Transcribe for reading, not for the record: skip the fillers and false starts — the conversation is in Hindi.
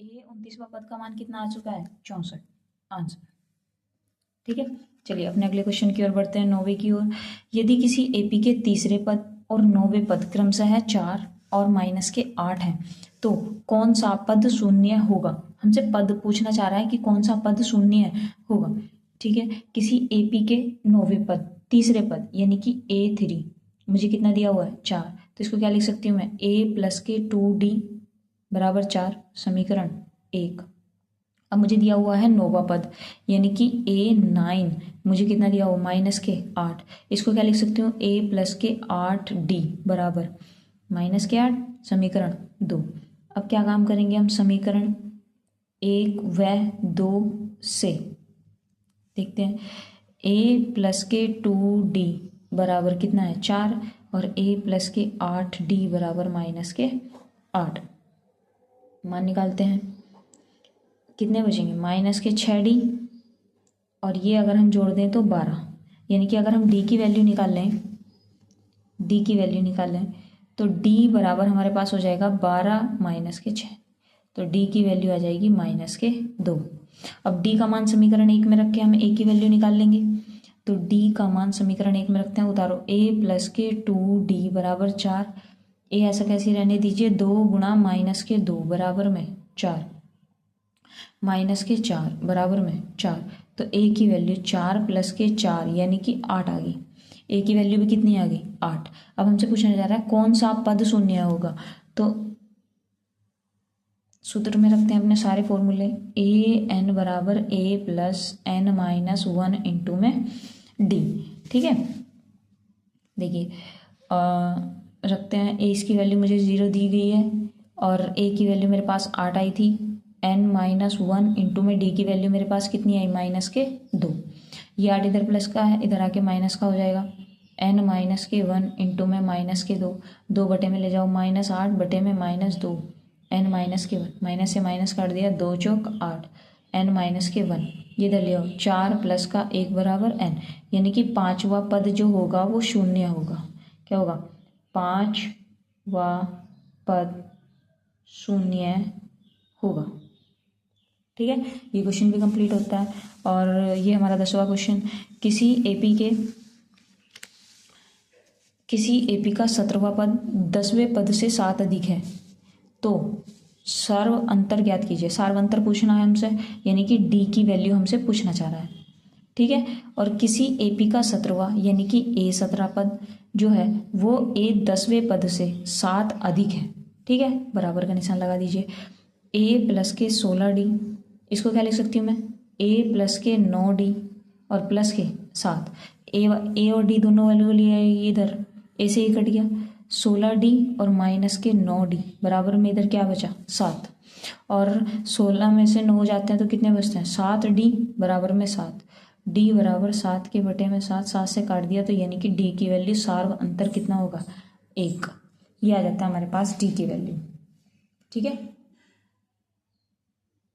ए 29वां पद का मान कितना आ चुका है 64 आंसर। ठीक है, चलिए अपने अगले क्वेश्चन की ओर बढ़ते हैं, 9वें की ओर। यदि किसी एपी के तीसरे पद और 9वें पद क्रमशः 4 और -8 हैं तो कौन सा पद शून्य होगा। हमसे पद पूछना चाह रहा है कि कौन सा पद शून्य होगा। ठीक है, किसी एपी के 9वें पद तीसरे पद यानी कि A3 मुझे कितना दिया हुआ है 4, तो इसको क्या लिख सकती हूँ मैं A प्लस के 2D बराबर 4 समीकरण 1। अब मुझे दिया हुआ है 9वां पद यानी कि A9 मुझे कितना दिया हुआ -8, इसको क्या लिख सकती हूँ A प्लस के 8D बराबर -8 समीकरण 2। अब क्या काम करेंगे हम समीकरण 1 व 2 से देखते हैं। A प्लस के 2D बराबर कितना है 4 और A प्लस के 8D बराबर -8। मान निकालते हैं, कितने बचेंगे -6D और ये अगर हम जोड़ दें तो 12, यानी कि अगर हम D की वैल्यू निकाल लें तो D बराबर हमारे पास हो जाएगा 12 -6, तो D की वैल्यू आ जाएगी -2। अब D का मान समीकरण 1 में रख के हम A की वैल्यू निकाल लेंगे, तो D का मान समीकरण 1 में रखते हैं, उतारो A प्लस के 2D बराबर 4, A ऐसा कैसे रहने दीजिए 2 गुणा -2 बराबर में 4 -4 बराबर में 4, तो A की वैल्यू 4 प्लस के 4 यानी कि 8 आ गई। A की वैल्यू भी कितनी आ गई 8। अब हमसे पूछा जा रहा है कौन सा पद शून्य होगा, तो सूत्र में रखते हैं अपने सारे फॉर्मूले। AN बराबर A प्लस N-1 इंटू में D। ठीक है, देखिए रखते हैं A इसकी वैल्यू मुझे 0 दी गई है और A की वैल्यू मेरे पास 8 आई थी, N-1 इंटू में D की वैल्यू मेरे पास कितनी आई -2। ये 8 इधर प्लस का है, इधर आके माइनस का हो जाएगा, N-1 इंटू में -2, 2 बटे में ले जाओ -8 बटे में -2, N-1 माइनस से माइनस काट दिया, 2 चौक 8, N-1 ये इधर ले आओ, 4 प्लस का 1 बराबर N, यानी कि 5वां पद जो होगा वो शून्य होगा। क्या होगा 5वां पद शून्य होगा। ठीक है, ये क्वेश्चन भी कंप्लीट होता है। और ये हमारा 10वां क्वेश्चन, किसी एपी का 17वां पद 10वें पद से 7 अधिक है तो सर्व अंतर ज्ञात कीजिए। सर्व अंतर पूछना है हमसे, यानी कि D की वैल्यू हमसे पूछना चाह रहा है। ठीक है, और किसी एपी का 17वां यानी कि A17 पद जो है वो A10वें पद से 7 अधिक है। ठीक है, बराबर का निशान लगा दीजिए। A प्लस के 16D, इसको क्या लिख सकती हूँ मैं A प्लस के 9D और प्लस के 7, A और D दोनों वैल्यू लिए आएगी, इधर A से ही कट गया, 16D और -9D बराबर में इधर क्या बचा 7, और 16 में से 9 जाते हैं तो कितने बचते हैं 7D बराबर में 7, D बराबर 7 के बटे में 7, 7 से काट दिया तो यानी कि D की वैल्यू सार्व अंतर कितना होगा 1। ये आ जाता है हमारे पास D की वैल्यू। ठीक है।